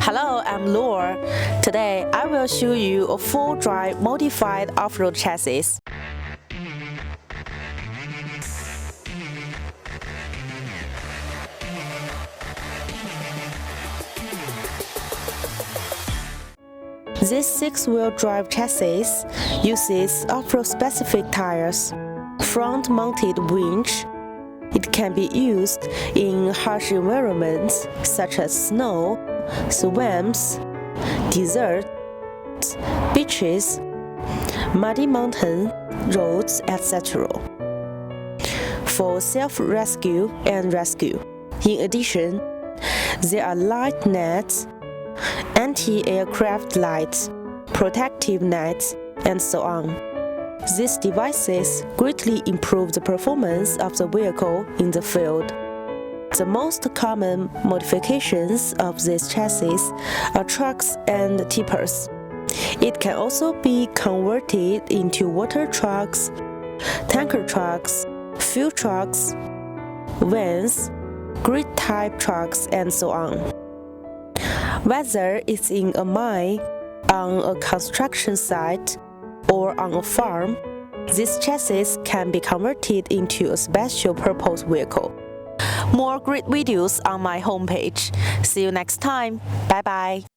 Hello, I'm Lore. Today I will show you a full-drive modified off-road chassis. This six-wheel drive chassis uses off-road specific tires, front-mounted winch. It can be used in harsh environments such as snow, swamps, deserts, beaches, muddy mountain roads, etc. for self-rescue and rescue. In addition, there are light nets, anti-aircraft lights, protective nets, and so on. These devices greatly improve the performance of the vehicle in the field. The most common modifications of this chassis are trucks and tippers. It can also be converted into water trucks, tanker trucks, fuel trucks, vans, grid-type trucks, and so on. Whether it's in a mine, on a construction site, or on a farm, this chassis can be converted into a special purpose vehicle. More great videos on my homepage. See you next time. Bye bye.